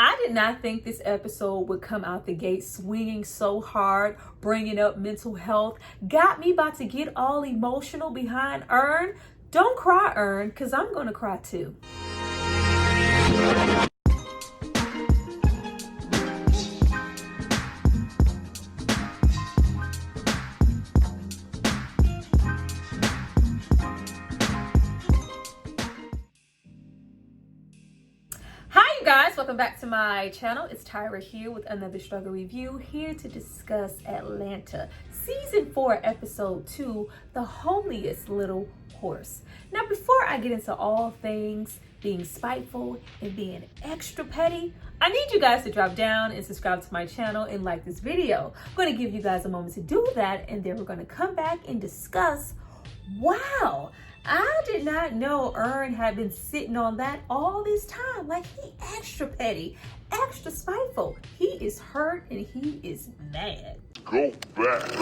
I did not think this episode would come out the gate swinging so hard, bringing up mental health. Got me about to get all emotional behind Earn. Don't cry, Earn, because I'm going to cry too. Guys, welcome back to my channel. It's Tyra here with another struggle review, here to discuss Atlanta season 4 episode 2, the homeliest little horse. Now, before I get into all things being spiteful and being extra petty, I need you guys to drop down and subscribe to my channel and like this video. I'm going to give you guys a moment to do that, and then we're going to come back and discuss. Wow, I did not know Earn had been sitting on that all this time. Like, he extra petty, extra spiteful. He is hurt and he is mad. Go back.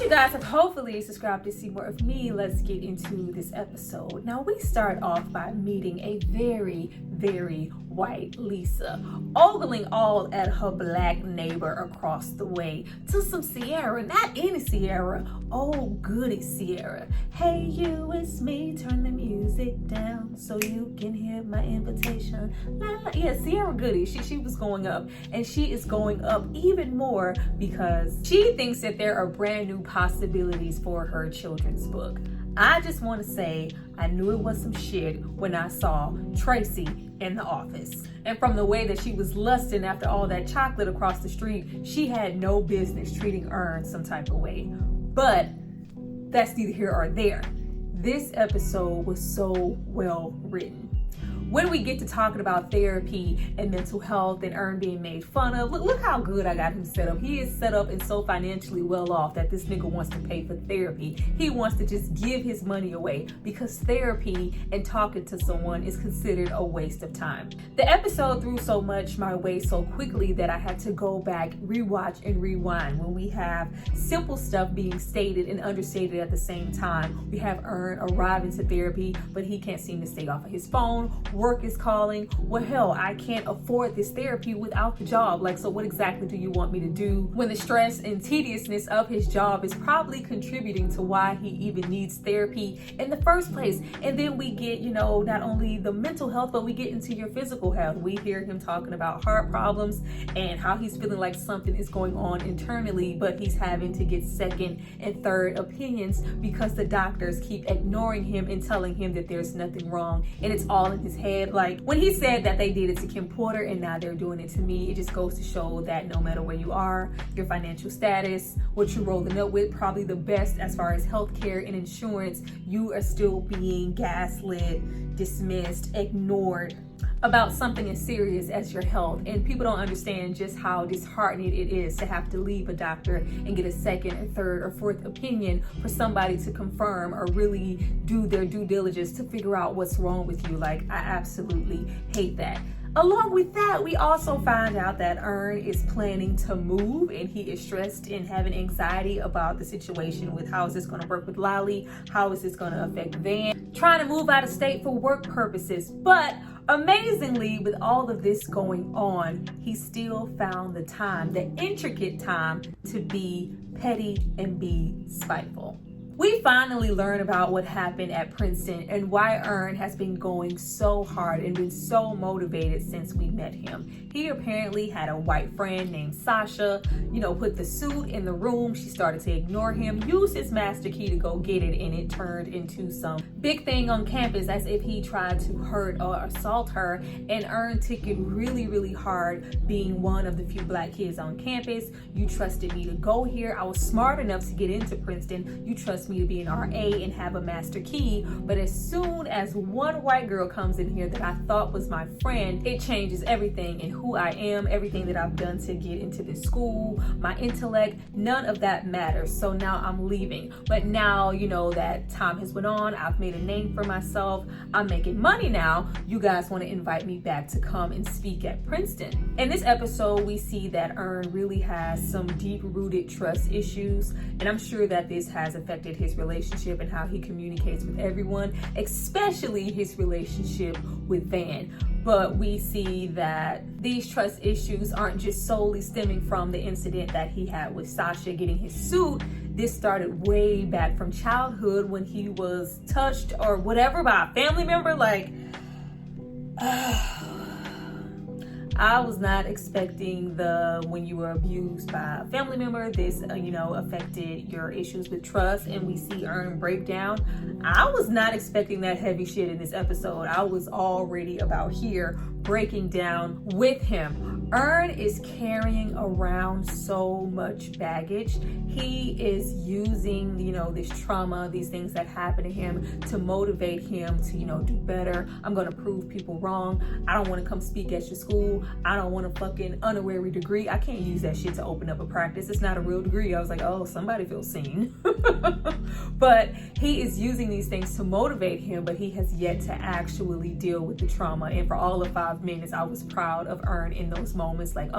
You guys have hopefully subscribed to see more of me. Let's get into this episode. Now, we start off by meeting a very white Lisa, ogling all at her black neighbor across the way to some Sierra, not any Sierra, oh goody Sierra. Hey you, it's me, turn the music down so you can hear my invitation. Yeah, Sierra Goody, she was going up, and she is going up even more because she thinks that there are brand new possibilities for her children's book. I just want to say I knew it was some shit when I saw Tracy in the office. And from the way that she was lusting after all that chocolate across the street, she had no business treating Earn some type of way. But that's neither here or there. This episode was so well written. When we get to talking about therapy and mental health and Earn being made fun of, look how good I got him set up. He is set up and so financially well off that this nigga wants to pay for therapy. He wants to just give his money away because therapy and talking to someone is considered a waste of time. The episode threw so much my way so quickly that I had to go back, rewatch, and rewind. When we have simple stuff being stated and understated at the same time, we have Earn arriving to therapy, but he can't seem to stay off of his phone. Work is calling. Well, hell, I can't afford this therapy without the job. Like, so what exactly do you want me to do when the stress and tediousness of his job is probably contributing to why he even needs therapy in the first place? And then we get, not only the mental health, but we get into your physical health. We hear him talking about heart problems and how he's feeling like something is going on internally, but he's having to get second and third opinions because the doctors keep ignoring him and telling him that there's nothing wrong and it's all in his head. Like, when he said that they did it to Kim Porter and now they're doing it to me, it just goes to show that no matter where you are, your financial status, what you're rolling up with, probably the best as far as healthcare and insurance, you are still being gaslit, dismissed, ignored about something as serious as your health. And people don't understand just how disheartening it is to have to leave a doctor and get a second or third or fourth opinion for somebody to confirm or really do their due diligence to figure out what's wrong with you. Like, I absolutely hate that. Along with that, we also find out that Earn is planning to move, and he is stressed and having anxiety about the situation with how is this going to work with Lolly, how is this going to affect Van, trying to move out of state for work purposes. But amazingly, with all of this going on, he still found the time, the intricate time, to be petty and be spiteful. We finally learn about what happened at Princeton and why Earn has been going so hard and been so motivated since we met him. He apparently had a white friend named Sasha, put the suit in the room. She started to ignore him, used his master key to go get it, and it turned into some big thing on campus as if he tried to hurt or assault her. And Earn took it really hard, being one of the few black kids on campus. You trusted me to go here. I was smart enough to get into Princeton. You trust wants me to be an RA and have a master key. But as soon as one white girl comes in here that I thought was my friend, it changes everything in who I am, everything that I've done to get into this school, my intellect, none of that matters. So now I'm leaving. But now, you know, that time has went on. I've made a name for myself. I'm making money now. You guys want to invite me back to come and speak at Princeton. In this episode, we see that Ern really has some deep-rooted trust issues, and I'm sure that this has affected his relationship and how he communicates with everyone, especially his relationship with Van. But we see that these trust issues aren't just solely stemming from the incident that he had with Sasha getting his suit. This started way back from childhood when he was touched or whatever by a family member. Like, I was not expecting when you were abused by a family member, this, affected your issues with trust, and we see Ern break down. I was not expecting that heavy shit in this episode. I was already about here breaking down with him. Ern is carrying around so much baggage. He is using, this trauma, these things that happen to him to motivate him to, do better. I'm going to prove people wrong. I don't want to come speak at your school. I don't want a fucking honorary degree. I can't use that shit to open up a practice. It's not a real degree. I was like, oh, somebody feels seen. But he is using these things to motivate him, but he has yet to actually deal with the trauma. And for all of 5 minutes, I was proud of Ern in those moments. Like,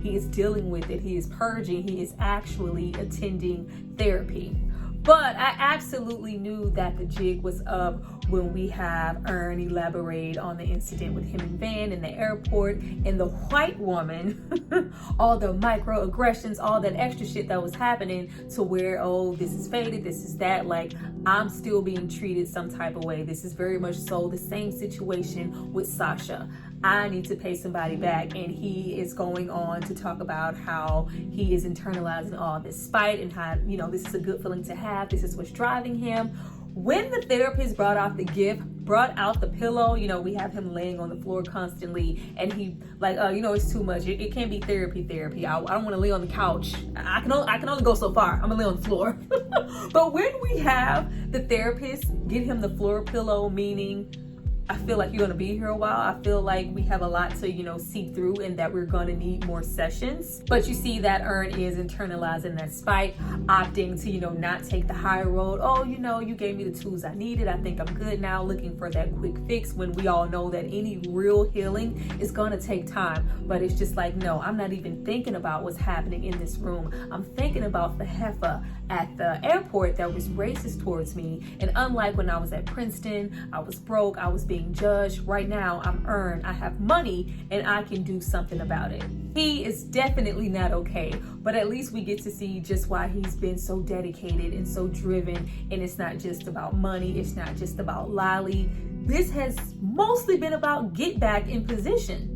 he is dealing with it. He is purging. He is actually attending therapy. But I absolutely knew that the jig was up when we have Ern elaborate on the incident with him and Van in the airport, and the white woman, all the microaggressions, all that extra shit that was happening, to where, oh, this is faded, this is that, like, I'm still being treated some type of way. This is very much so the same situation with Sasha. I need to pay somebody back. And he is going on to talk about how he is internalizing all this spite and how, this is a good feeling to have. This is what's driving him. When the therapist brought out the pillow, we have him laying on the floor constantly, and he like, it's too much. It can't be therapy. I don't want to lay on the couch. I can only go so far. I'm gonna lay on the floor. But when we have the therapist get him the floor pillow, meaning, I feel like you're going to be here a while. I feel like we have a lot to, see through, and that we're going to need more sessions. But you see that Ern is internalizing that spite, opting to, not take the higher road. Oh, you gave me the tools I needed. I think I'm good now, looking for that quick fix, when we all know that any real healing is going to take time. But it's just like, no, I'm not even thinking about what's happening in this room. I'm thinking about the heifer at the airport that was racist towards me. And unlike when I was at Princeton, I was broke, I was being judged. Right now, I'm Ern, I have money, and I can do something about it. He is definitely not okay, but at least we get to see just why he's been so dedicated and so driven. And it's not just about money, it's not just about Lolly. This has mostly been about get back in position.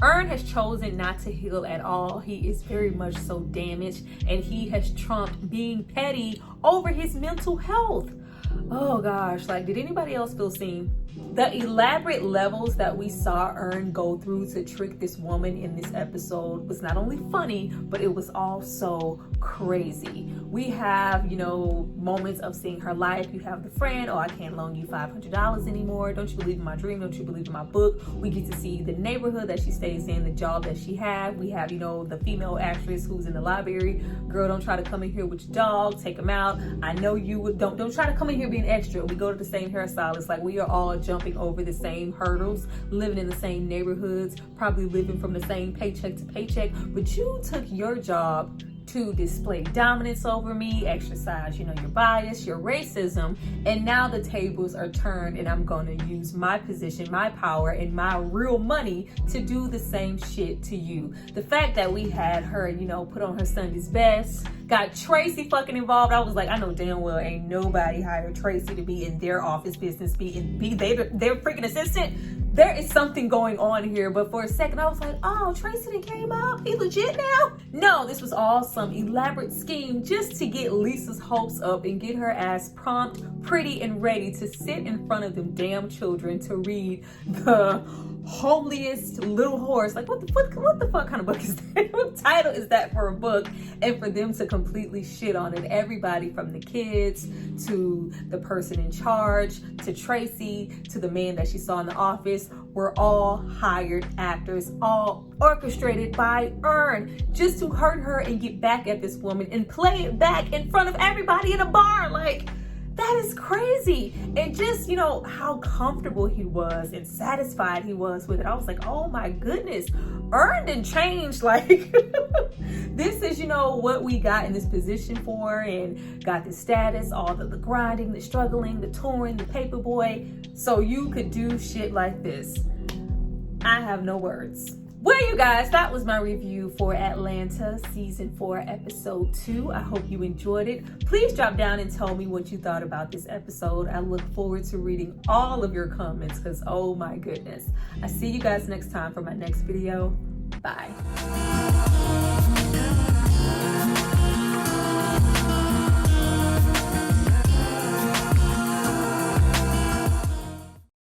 Ern has chosen not to heal at all. He is very much so damaged, and he has trumped being petty over his mental health. Oh gosh, like, did anybody else feel seen? The elaborate levels that we saw Ern go through to trick this woman in this episode was not only funny, but it was also crazy. We have, moments of seeing her life. You have the friend, oh, I can't loan you $500 anymore. Don't you believe in my dream? Don't you believe in my book? We get to see the neighborhood that she stays in, the job that she had. We have, the female actress who's in the library. Girl, don't try to come in here with your dog. Take him out. I know you would. Don't try to come in here being extra. We go to the same hairstylist. Like, we are all jumping over the same hurdles, living in the same neighborhoods, probably living from the same paycheck to paycheck. But you took your job to display dominance over me, exercise, your bias, your racism, and now the tables are turned, and I'm gonna use my position, my power, and my real money to do the same shit to you. The fact that we had her, put on her Sunday's best, got Tracy fucking involved. I was like, I know damn well ain't nobody hired Tracy to be in their office business, be their freaking assistant. There is something going on here. But for a second, I was like, oh, Tracy done came up. He legit now? No, this was all some elaborate scheme just to get Lisa's hopes up and get her ass prompt, pretty, and ready to sit in front of them damn children to read the Homeliest little horse. Like, what the fuck kind of book is that? What title is that for a book? And for them to completely shit on it. Everybody from the kids to the person in charge to Tracy to the man that she saw in the office were all hired actors, all orchestrated by Earn, just to hurt her and get back at this woman and play it back in front of everybody in a bar. Like, that is crazy. And just, you know, how comfortable he was and satisfied he was with it. I was like, oh my goodness, Earned and changed. Like, this is, you know, what we got in this position for, and got the status, all the grinding, the struggling, the touring, the paper boy, so you could do shit like this. I have no words. Well, you guys, that was my review for Atlanta Season 4, Episode 2. I hope you enjoyed it. Please drop down and tell me what you thought about this episode. I look forward to reading all of your comments because, oh my goodness. I see you guys next time for my next video. Bye.